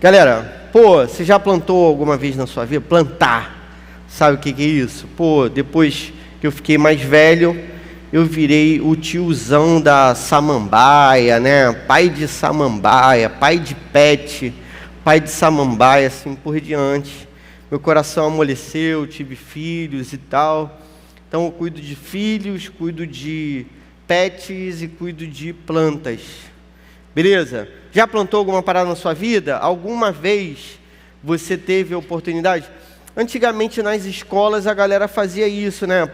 Galera, você já plantou alguma vez na sua vida? Plantar, sabe o que é isso? Depois que eu fiquei mais velho, eu virei o tiozão da samambaia, né? Pai de samambaia, pai de pet, pai de samambaia, assim por diante. Meu coração amoleceu, tive filhos e tal. Então eu cuido de filhos, cuido de pets e cuido de plantas. Beleza? Já plantou alguma parada na sua vida? Alguma vez você teve a oportunidade? Antigamente nas escolas a galera fazia isso, né?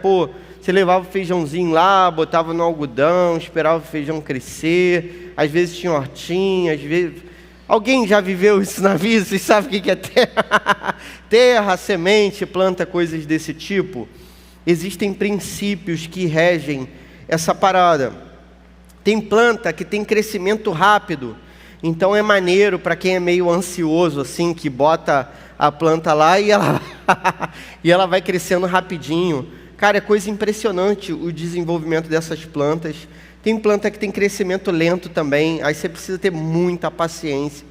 Você levava o feijãozinho lá, botava no algodão, esperava o feijão crescer. Às vezes tinha hortinha, às vezes... Alguém já viveu isso na vida? Vocês sabem o que é terra? Terra, semente, planta, coisas desse tipo. Existem princípios que regem essa parada. Tem planta que tem crescimento rápido. Então é maneiro para quem é meio ansioso, assim, que bota a planta lá e ela vai crescendo rapidinho. Cara, é coisa impressionante o desenvolvimento dessas plantas. Tem planta que tem crescimento lento também, aí você precisa ter muita paciência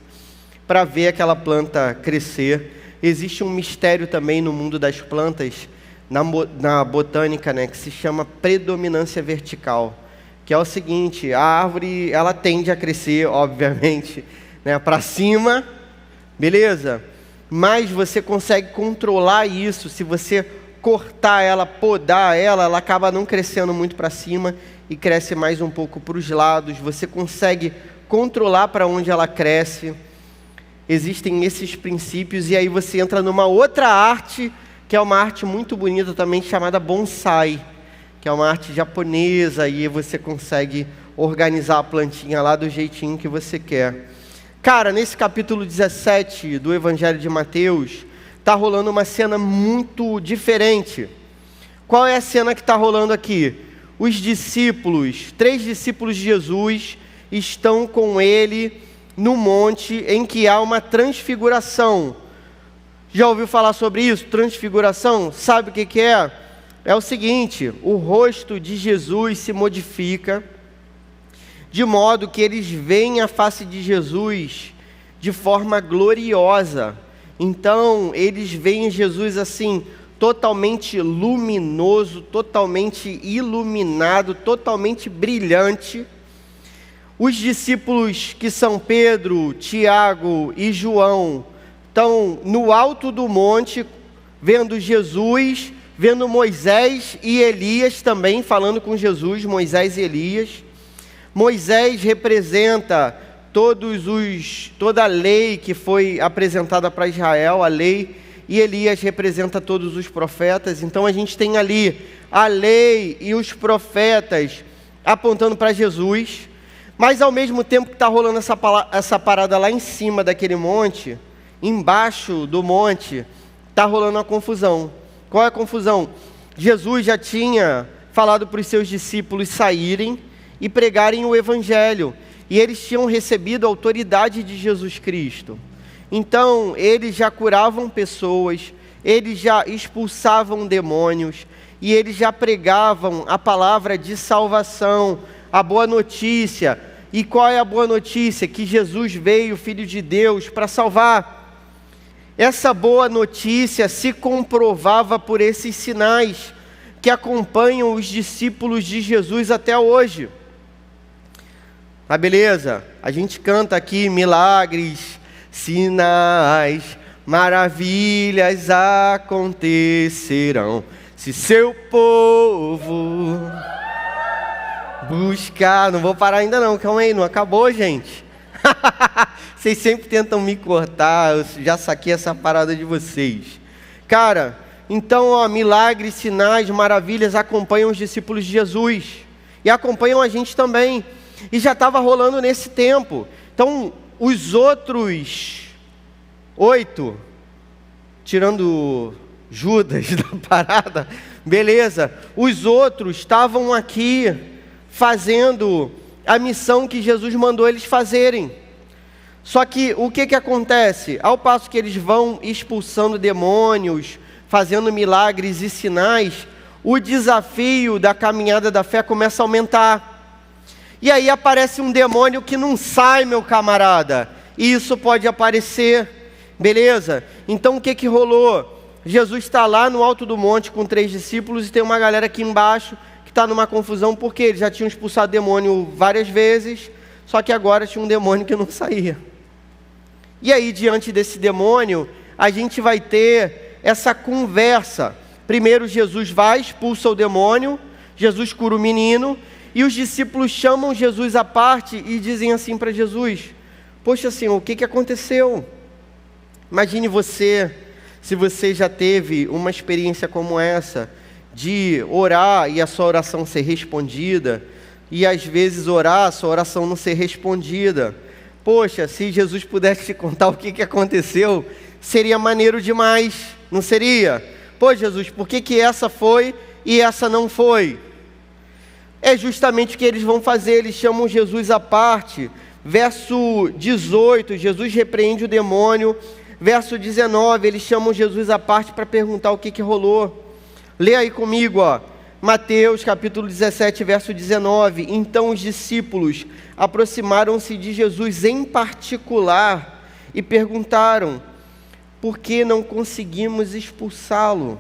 para ver aquela planta crescer. Existe um mistério também no mundo das plantas, na botânica, né, que se chama predominância vertical, que é o seguinte: a árvore ela tende a crescer, obviamente, né, para cima, beleza? Mas você consegue controlar isso. Se você cortar ela, podar ela, ela acaba não crescendo muito para cima e cresce mais um pouco para os lados. Você consegue controlar para onde ela cresce. Existem esses princípios, e aí você entra numa outra arte, que é uma arte muito bonita também, chamada bonsai, que é uma arte japonesa, e você consegue organizar a plantinha lá do jeitinho que você quer. Cara, nesse capítulo 17 do Evangelho de Mateus, está rolando uma cena muito diferente. Qual é a cena que está rolando aqui? Os discípulos, 3 discípulos de Jesus, estão com ele no monte em que há uma transfiguração. Já ouviu falar sobre isso? Transfiguração? Sabe o que é? É o seguinte: o rosto de Jesus se modifica, de modo que eles veem a face de Jesus de forma gloriosa. Então, eles veem Jesus assim, totalmente luminoso, totalmente iluminado, totalmente brilhante. Os discípulos, que são Pedro, Tiago e João, estão no alto do monte, vendo Jesus, vendo Moisés e Elias também, falando com Jesus, Moisés e Elias. Moisés representa toda a lei que foi apresentada para Israel, a lei, e Elias representa todos os profetas. Então a gente tem ali a lei e os profetas apontando para Jesus, mas ao mesmo tempo que está rolando essa parada lá em cima daquele monte, embaixo do monte, está rolando uma confusão. Qual é a confusão? Jesus já tinha falado para os seus discípulos saírem e pregarem o Evangelho, e eles tinham recebido a autoridade de Jesus Cristo. Então, eles já curavam pessoas, eles já expulsavam demônios, e eles já pregavam a palavra de salvação, a boa notícia. E qual é a boa notícia? Que Jesus veio, Filho de Deus, para salvar. Essa boa notícia se comprovava por esses sinais que acompanham os discípulos de Jesus até hoje. Ah, beleza, a gente canta aqui milagres, sinais, maravilhas acontecerão, se seu povo buscar. Não vou parar ainda não, calma aí, não acabou, gente. Vocês sempre tentam me cortar, eu já saquei essa parada de vocês. Cara, então, milagres, sinais, maravilhas acompanham os discípulos de Jesus, e acompanham a gente também. E já estava rolando nesse tempo. Então, os outros 8, tirando Judas da parada, beleza, os outros estavam aqui fazendo a missão que Jesus mandou eles fazerem. Só que o que acontece? Ao passo que eles vão expulsando demônios, fazendo milagres e sinais, o desafio da caminhada da fé começa a aumentar. E aí aparece um demônio que não sai, meu camarada. e isso pode aparecer, beleza? Então o que rolou? Jesus está lá no alto do monte com 3 discípulos e tem uma galera aqui embaixo que está numa confusão, porque eles já tinham expulsado demônio várias vezes, só que agora tinha um demônio que não saía. E aí, diante desse demônio, a gente vai ter essa conversa. Primeiro Jesus vai, expulsa o demônio, Jesus cura o menino, e os discípulos chamam Jesus à parte e dizem assim para Jesus: poxa Senhor, o que aconteceu? Imagine você, se você já teve uma experiência como essa, de orar e a sua oração ser respondida, e às vezes orar, a sua oração não ser respondida. Poxa, se Jesus pudesse te contar o que aconteceu, seria maneiro demais, não seria? Pô Jesus, por que essa foi e essa não foi? É justamente o que eles vão fazer, eles chamam Jesus à parte. Verso 18, Jesus repreende o demônio. Verso 19, eles chamam Jesus à parte para perguntar o que rolou. Lê aí comigo, ó. Mateus capítulo 17, verso 19. Então os discípulos aproximaram-se de Jesus em particular e perguntaram: por que não conseguimos expulsá-lo?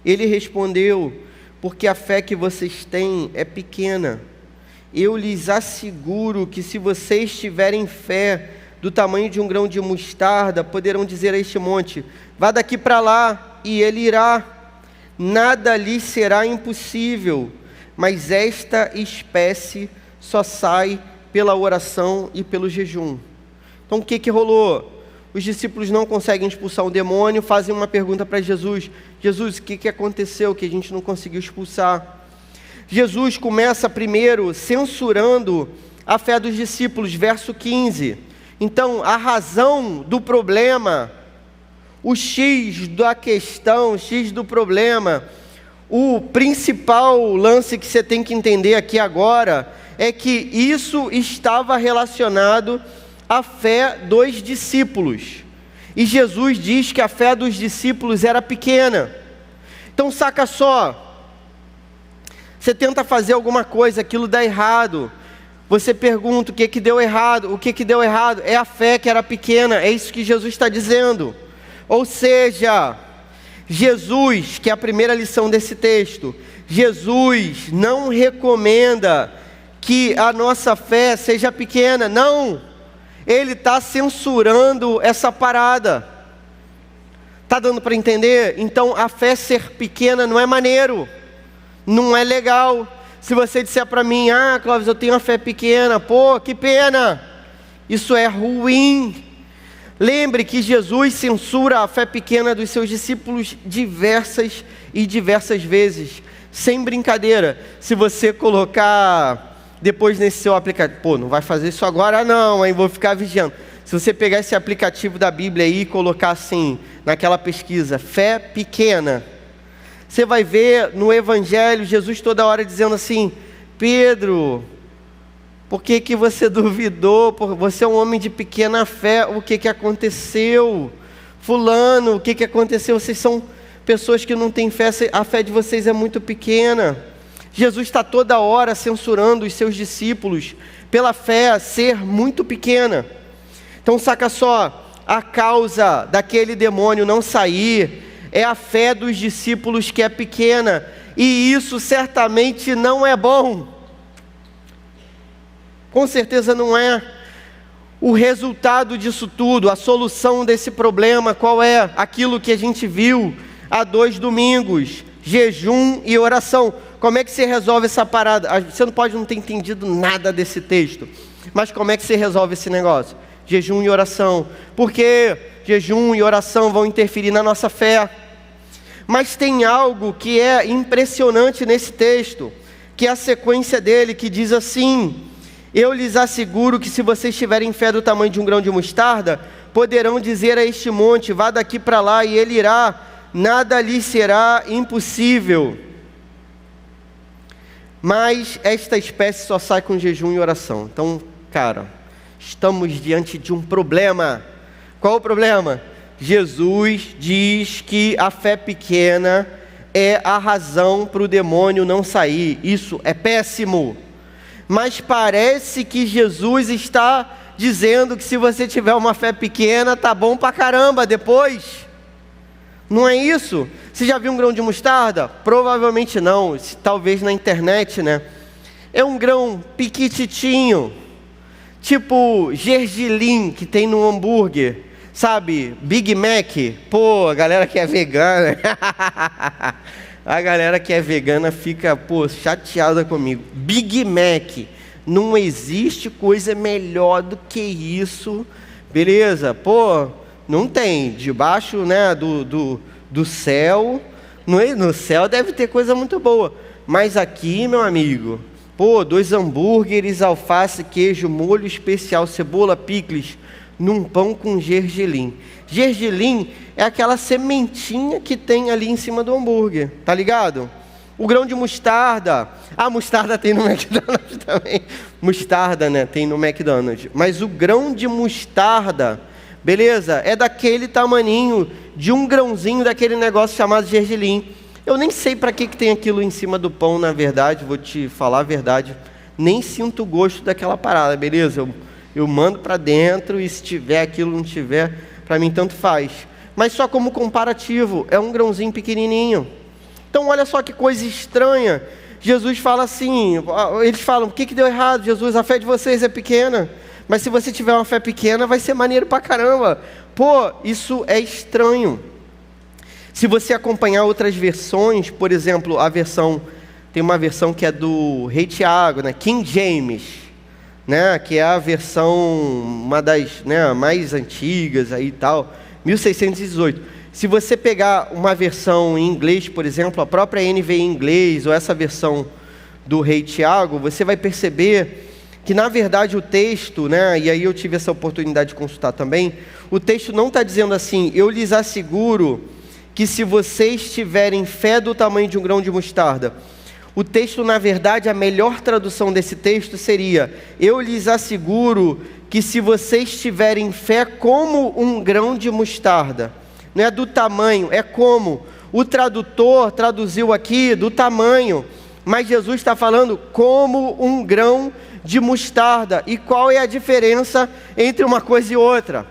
Ele respondeu: porque a fé que vocês têm é pequena. Eu lhes asseguro que se vocês tiverem fé do tamanho de um grão de mostarda, poderão dizer a este monte: vá daqui para lá, e ele irá. Nada lhes será impossível. Mas esta espécie só sai pela oração e pelo jejum. Então o que rolou? Os discípulos não conseguem expulsar o demônio, fazem uma pergunta para Jesus: Jesus, o que aconteceu que a gente não conseguiu expulsar? Jesus começa primeiro censurando a fé dos discípulos, verso 15. Então, a razão do problema, o X da questão, o X do problema, o principal lance que você tem que entender aqui agora, é que isso estava relacionado à fé dos discípulos. E Jesus diz que a fé dos discípulos era pequena. Então saca só, você tenta fazer alguma coisa, aquilo dá errado. Você pergunta o que deu errado. O que deu errado? É a fé que era pequena. É isso que Jesus está dizendo. Ou seja, Jesus, que é a primeira lição desse texto, Jesus não recomenda que a nossa fé seja pequena. Não, Ele está censurando essa parada. Está dando para entender? Então a fé ser pequena não é maneiro, não é legal. Se você disser para mim: ah, Clóvis, eu tenho uma fé pequena, pô, que pena, isso é ruim. Lembre que Jesus censura a fé pequena dos seus discípulos diversas vezes, sem brincadeira. Se você colocar depois nesse seu aplicativo, pô, não vai fazer isso agora não, hein? Vou ficar vigiando. Se você pegar esse aplicativo da Bíblia aí e colocar assim, naquela pesquisa, fé pequena, você vai ver no Evangelho, Jesus toda hora dizendo assim: Pedro, por que você duvidou? Você é um homem de pequena fé, o que aconteceu? Fulano, o que aconteceu? Vocês são pessoas que não têm fé, a fé de vocês é muito pequena. Jesus está toda hora censurando os seus discípulos pela fé ser muito pequena. Então saca só, a causa daquele demônio não sair é a fé dos discípulos que é pequena, e isso certamente não é bom. Com certeza não é. O resultado disso tudo, a solução desse problema, qual é? Aquilo que a gente viu há 2 domingos: jejum e oração. Como é que você resolve essa parada? Você não pode não ter entendido nada desse texto, mas como é que você resolve esse negócio? Jejum e oração. Porque jejum e oração vão interferir na nossa fé. Mas tem algo que é impressionante nesse texto, que é a sequência dele, que diz assim: eu lhes asseguro que se vocês tiverem fé do tamanho de um grão de mostarda, poderão dizer a este monte: vá daqui para lá, e ele irá. Nada lhes será impossível. Mas esta espécie só sai com jejum e oração. Então, cara, estamos diante de um problema. Qual o problema? Jesus diz que a fé pequena é a razão para o demônio não sair. Isso é péssimo. Mas parece que Jesus está dizendo que se você tiver uma fé pequena, tá bom pra caramba depois. Não é isso? Você já viu um grão de mostarda? Provavelmente não, talvez na internet, né? É um grão piquititinho, tipo gergelim que tem no hambúrguer, sabe? Big Mac. Pô, a galera que é vegana, a galera que é vegana fica, pô, chateada comigo. Big Mac, não existe coisa melhor do que isso, beleza? Pô, não tem, debaixo, né, do céu, no céu deve ter coisa muito boa, mas aqui, meu amigo, pô, 2 hambúrgueres, alface, queijo, molho especial, cebola, picles, num pão com gergelim. Gergelim é aquela sementinha que tem ali em cima do hambúrguer, tá ligado? O grão de mostarda, a mostarda tem no McDonald's também, mostarda, né, tem no McDonald's, mas o grão de mostarda, beleza? É daquele tamaninho, de um grãozinho daquele negócio chamado gergelim. Eu nem sei para que tem aquilo em cima do pão, na verdade, vou te falar a verdade. Nem sinto o gosto daquela parada, beleza? Eu mando para dentro e se tiver aquilo, não tiver, para mim tanto faz. Mas só como comparativo, é um grãozinho pequenininho. Então olha só que coisa estranha. Jesus fala assim, eles falam, o que deu errado, Jesus? A fé de vocês é pequena. Mas se você tiver uma fé pequena, vai ser maneiro pra caramba. Pô, isso é estranho. Se você acompanhar outras versões, por exemplo, tem uma versão que é do Rei Tiago, né? King James, né? Que é a versão, uma das, né, mais antigas aí e tal, 1618. Se você pegar uma versão em inglês, por exemplo, a própria NVI em inglês, ou essa versão do Rei Tiago, você vai perceber que na verdade o texto, né, e aí eu tive essa oportunidade de consultar também, o texto não está dizendo assim, eu lhes asseguro que se vocês tiverem fé do tamanho de um grão de mostarda. O texto, na verdade, a melhor tradução desse texto seria, eu lhes asseguro que se vocês tiverem fé como um grão de mostarda, não é do tamanho, é como. O tradutor traduziu aqui do tamanho, mas Jesus está falando como um grão de mostarda. E qual é a diferença entre uma coisa e outra?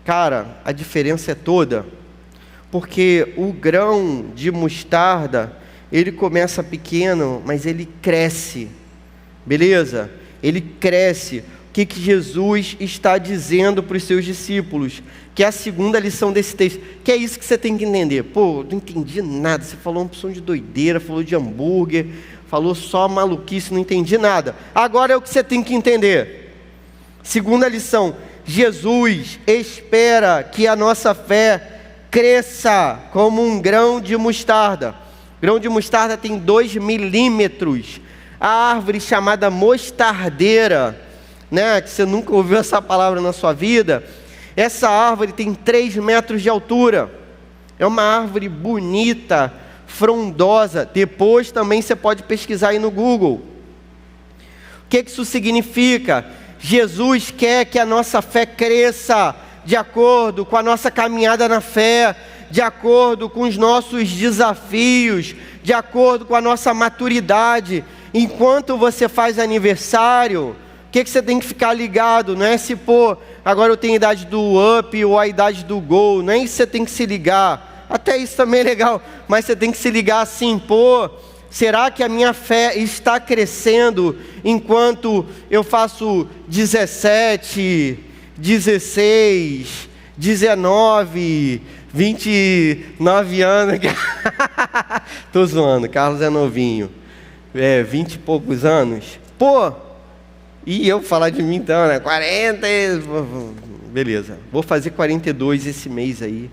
Cara, a diferença é toda. Porque o grão de mostarda, ele começa pequeno, mas ele cresce. Beleza? Ele cresce. O que Jesus está dizendo para os seus discípulos? Que é a segunda lição desse texto. Que é isso que você tem que entender. Pô, não entendi nada. Você falou uma opção de doideira, falou de hambúrguer, falou só maluquice, não entendi nada. Agora é o que você tem que entender. Segunda lição. Jesus espera que a nossa fé cresça como um grão de mostarda. Grão de mostarda tem 2 milímetros. A árvore chamada mostardeira, né, que você nunca ouviu essa palavra na sua vida, essa árvore tem 3 metros de altura. É uma árvore bonita, frondosa. Depois também você pode pesquisar aí no Google. O que isso significa? Jesus quer que a nossa fé cresça de acordo com a nossa caminhada na fé, de acordo com os nossos desafios, de acordo com a nossa maturidade. Enquanto você faz aniversário, o que você tem que ficar ligado? Não é se, pô, agora eu tenho a idade do up ou a idade do gol, não é isso que você tem que se ligar. Até isso também é legal, mas você tem que se ligar assim, pô, será que a minha fé está crescendo enquanto eu faço 17, 16, 19, 29 anos? Tô zoando, Carlos é novinho. 20 e poucos anos. Pô, e eu falar de mim então, né? 40, beleza. Vou fazer 42 esse mês aí,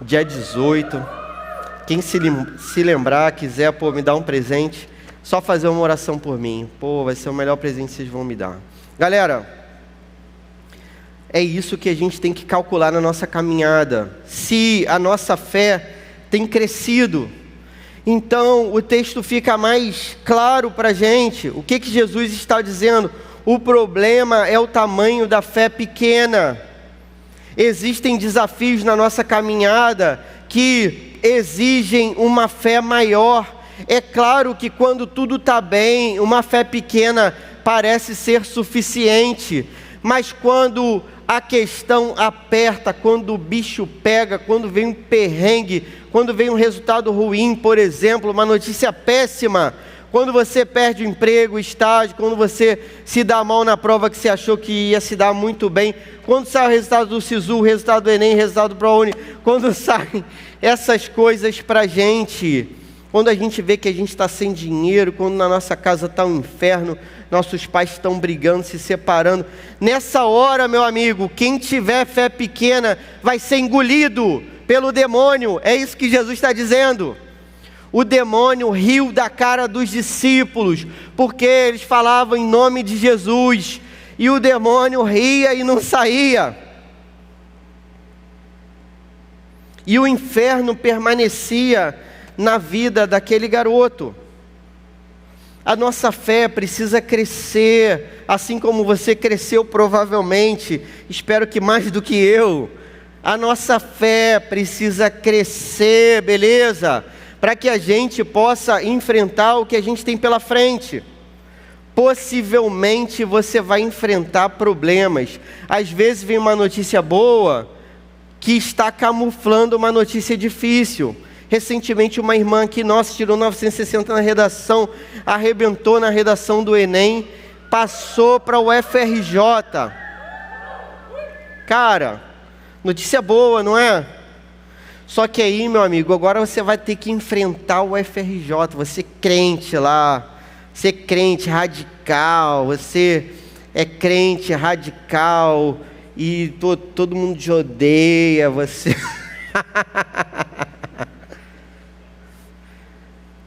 dia 18. Quem se lembrar, quiser, pô, me dar um presente, só fazer uma oração por mim. Pô, vai ser o melhor presente que vocês vão me dar. Galera, é isso que a gente tem que calcular na nossa caminhada. Se a nossa fé tem crescido, então o texto fica mais claro para a gente. O que Jesus está dizendo? O problema é o tamanho da fé pequena. Existem desafios na nossa caminhada que exigem uma fé maior. É claro que quando tudo está bem, uma fé pequena parece ser suficiente. Mas quando a questão aperta, quando o bicho pega, quando vem um perrengue, quando vem um resultado ruim, por exemplo, uma notícia péssima, quando você perde o emprego, o estágio, quando você se dá mal na prova que você achou que ia se dar muito bem, quando sai o resultado do SISU, o resultado do Enem, o resultado do ProUni, quando saem essas coisas pra gente, quando a gente vê que a gente está sem dinheiro, quando na nossa casa está um inferno, nossos pais estão brigando, se separando, nessa hora, meu amigo, quem tiver fé pequena vai ser engolido pelo demônio. É isso que Jesus está dizendo. O demônio riu da cara dos discípulos, porque eles falavam em nome de Jesus, e o demônio ria e não saía. E o inferno permanecia na vida daquele garoto. A nossa fé precisa crescer, assim como você cresceu provavelmente, espero que mais do que eu. A nossa fé precisa crescer, beleza? Para que a gente possa enfrentar o que a gente tem pela frente. Possivelmente você vai enfrentar problemas. Às vezes vem uma notícia boa que está camuflando uma notícia difícil. Recentemente uma irmã aqui nossa tirou 960 na redação, arrebentou na redação do Enem, passou para o FRJ. Cara, notícia boa, não é? Só que aí, meu amigo, agora você vai ter que enfrentar o FRJ, você crente lá, você crente radical, você é crente radical e todo mundo te odeia, você...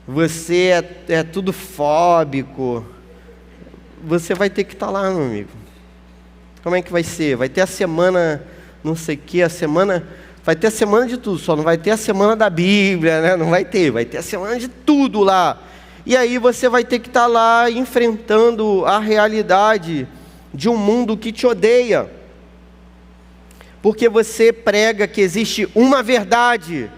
Você é tudo fóbico. Você vai ter que estar lá, meu amigo. Como é que vai ser? Vai ter a semana, não sei o que, vai ter a semana de tudo, só não vai ter a semana da Bíblia, né? Não vai ter a semana de tudo lá. E aí você vai ter que estar lá enfrentando a realidade de um mundo que te odeia. Porque você prega que existe uma verdade,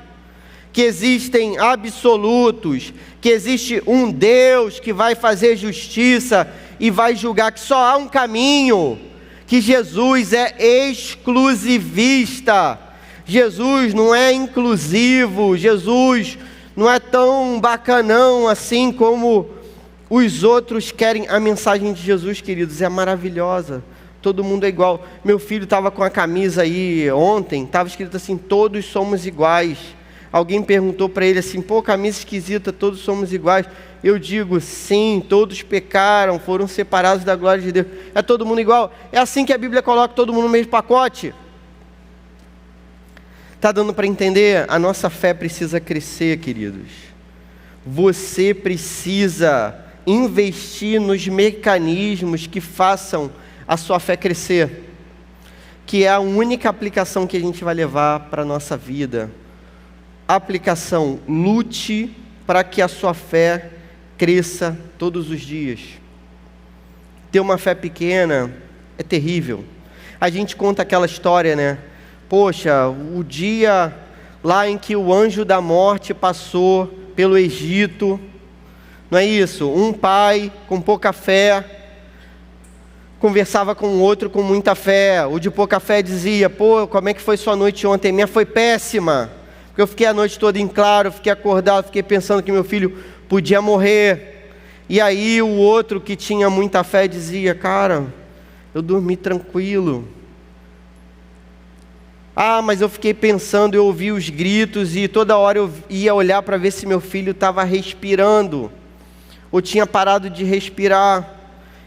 que existem absolutos, que existe um Deus que vai fazer justiça e vai julgar, que só há um caminho, que Jesus é exclusivista, Jesus não é inclusivo, Jesus não é tão bacanão assim como os outros querem. A mensagem de Jesus, queridos, é maravilhosa, todo mundo é igual. Meu filho estava com a camisa aí ontem, estava escrito assim, todos somos iguais. Alguém perguntou para ele assim, pô, camisa esquisita, todos somos iguais. Eu digo, sim, todos pecaram, foram separados da glória de Deus. É todo mundo igual? É assim que a Bíblia coloca todo mundo no mesmo pacote? Está dando para entender? A nossa fé precisa crescer, queridos. Você precisa investir nos mecanismos que façam a sua fé crescer, que é a única aplicação que a gente vai levar para a nossa vida. Aplicação: lute para que a sua fé cresça todos os dias. Ter uma fé pequena é terrível. A gente conta aquela história, né? Poxa, o dia lá em que o anjo da morte passou pelo Egito, não é isso? Um pai com pouca fé conversava com o outro com muita fé. O de pouca fé dizia, pô, como é que foi sua noite ontem? Minha foi péssima. Porque eu fiquei a noite toda em claro, fiquei acordado, fiquei pensando que meu filho podia morrer. E aí o outro que tinha muita fé dizia, cara, eu dormi tranquilo. Ah, mas eu fiquei pensando, eu ouvi os gritos e toda hora eu ia olhar para ver se meu filho estava respirando, ou tinha parado de respirar.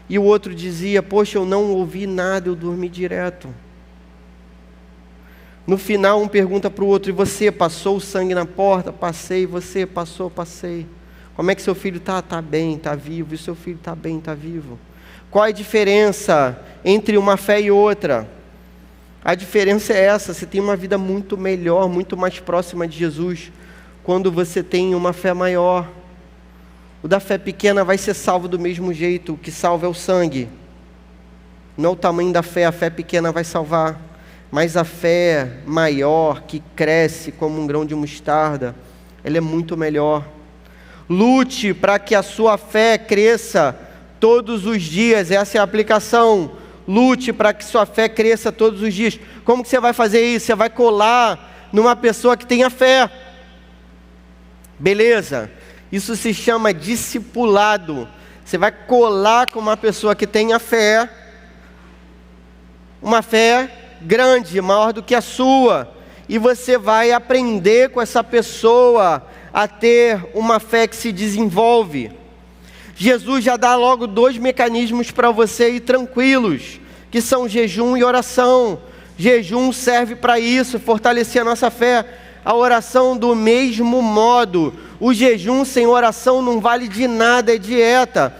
E o outro dizia, poxa, eu não ouvi nada, eu dormi direto. No final, um pergunta para o outro, e você passou o sangue na porta? Passei. Você passou? Passei. Como é que seu filho está? Está bem, está vivo. E seu filho está bem, está vivo. Qual é a diferença entre uma fé e outra? A diferença é essa, você tem uma vida muito melhor, muito mais próxima de Jesus, quando você tem uma fé maior. O da fé pequena vai ser salvo do mesmo jeito, o que salva é o sangue. Não é o tamanho da fé, a fé pequena vai salvar. Mas a fé maior, que cresce como um grão de mostarda, ela é muito melhor. Lute para que a sua fé cresça todos os dias, essa é a aplicação. Lute para que sua fé cresça todos os dias. Como que você vai fazer isso? Você vai colar numa pessoa que tenha fé. Beleza? Isso se chama discipulado. Você vai colar com uma pessoa que tenha fé, uma fé grande, maior do que a sua, e você vai aprender com essa pessoa a ter uma fé que se desenvolve. Jesus já dá logo 2 mecanismos para você ir tranquilos, que são jejum e oração. Jejum serve para isso, fortalecer a nossa fé. A oração do mesmo modo. O jejum sem oração não vale de nada, é dieta.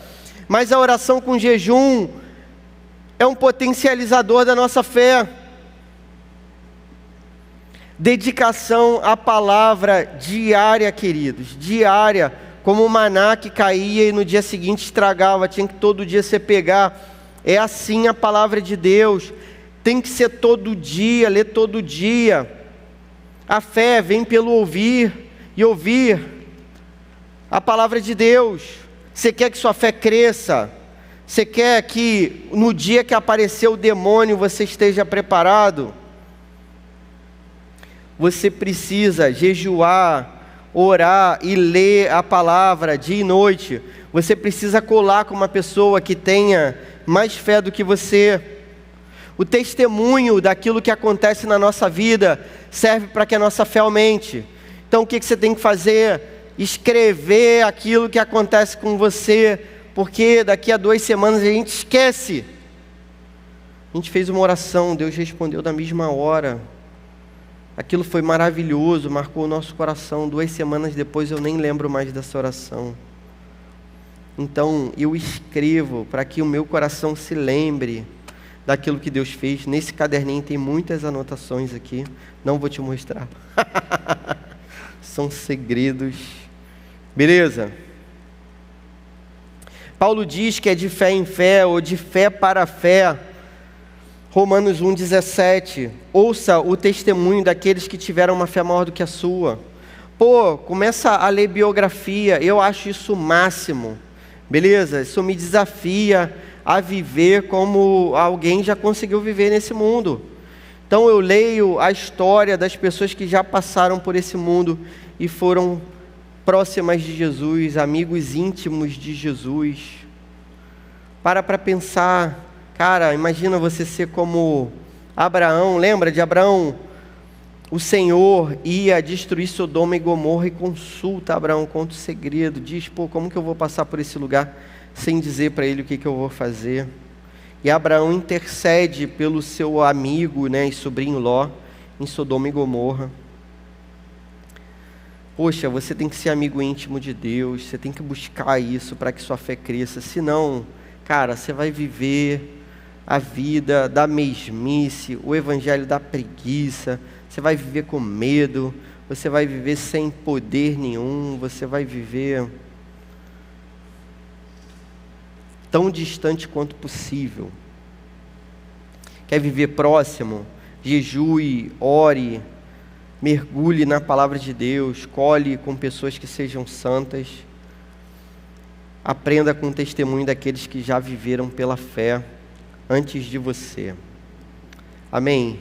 Mas a oração com jejum é um potencializador da nossa fé. Dedicação à palavra diária, queridos, diária, como o maná que caía e no dia seguinte estragava, tinha que todo dia você pegar. É assim a palavra de Deus, tem que ser todo dia, ler todo dia. A fé vem pelo ouvir, e ouvir a palavra de Deus. Você quer que sua fé cresça? Você quer que no dia que aparecer o demônio você esteja preparado? Você precisa jejuar, orar e ler a palavra dia e noite. Você precisa colar com uma pessoa que tenha mais fé do que você. O testemunho daquilo que acontece na nossa vida serve para que a nossa fé aumente. Então o que você tem que fazer? Escrever aquilo que acontece com você, porque daqui a 2 semanas a gente esquece. A gente fez uma oração, Deus respondeu na mesma hora. Aquilo foi maravilhoso, marcou o nosso coração. 2 semanas depois eu nem lembro mais dessa oração. Então eu escrevo para que o meu coração se lembre daquilo que Deus fez. Nesse caderninho tem muitas anotações aqui, não vou te mostrar. São segredos. Beleza? Paulo diz que é de fé em fé, ou de fé para fé. Romanos 1,17. Ouça o testemunho daqueles que tiveram uma fé maior do que a sua. Pô, começa a ler biografia, eu acho isso o máximo. Beleza? Isso me desafia a viver como alguém já conseguiu viver nesse mundo. Então eu leio a história das pessoas que já passaram por esse mundo e foram próximas de Jesus, amigos íntimos de Jesus. Para pensar, cara, imagina você ser como Abraão. Lembra de Abraão? O Senhor ia destruir Sodoma e Gomorra e consulta Abraão, conta o segredo, diz, pô, como que eu vou passar por esse lugar sem dizer para ele o que eu vou fazer? E Abraão intercede pelo seu amigo, né, e sobrinho Ló, em Sodoma e Gomorra. Poxa, você tem que ser amigo íntimo de Deus, você tem que buscar isso para que sua fé cresça, senão, cara, você vai viver a vida da mesmice, o evangelho da preguiça, você vai viver com medo, você vai viver sem poder nenhum, você vai viver tão distante quanto possível. Quer viver próximo? Jejue, ore, mergulhe na palavra de Deus, colhe com pessoas que sejam santas, aprenda com o testemunho daqueles que já viveram pela fé antes de você. Amém?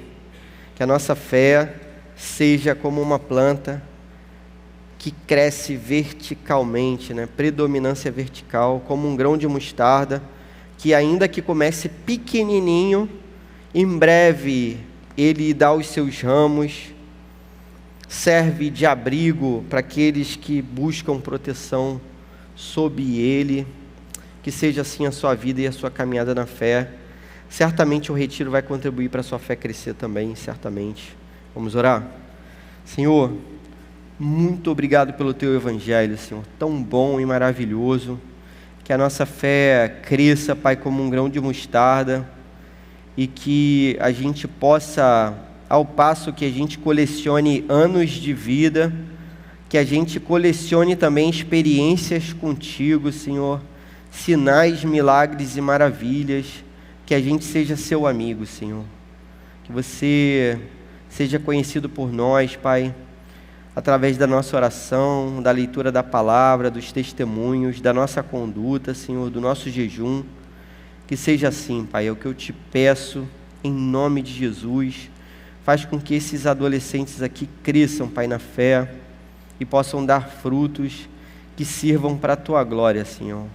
Que a nossa fé seja como uma planta que cresce verticalmente, né? Predominância vertical, como um grão de mostarda, que ainda que comece pequenininho, em breve ele dá os seus ramos, serve de abrigo para aqueles que buscam proteção sob ele. Que seja assim a sua vida e a sua caminhada na fé. Certamente o retiro vai contribuir para a sua fé crescer também, certamente. Vamos orar? Senhor, muito obrigado pelo Teu Evangelho, Senhor, tão bom e maravilhoso. Que a nossa fé cresça, Pai, como um grão de mostarda, e que a gente possa, ao passo que a gente colecione anos de vida, que a gente colecione também experiências contigo, Senhor, sinais, milagres e maravilhas, que a gente seja Seu amigo, Senhor. Que Você seja conhecido por nós, Pai, através da nossa oração, da leitura da palavra, dos testemunhos, da nossa conduta, Senhor, do nosso jejum. Que seja assim, Pai, é o que eu te peço, em nome de Jesus. Faz com que esses adolescentes aqui cresçam, Pai, na fé e possam dar frutos que sirvam para a Tua glória, Senhor.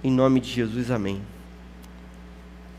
Em nome de Jesus, amém.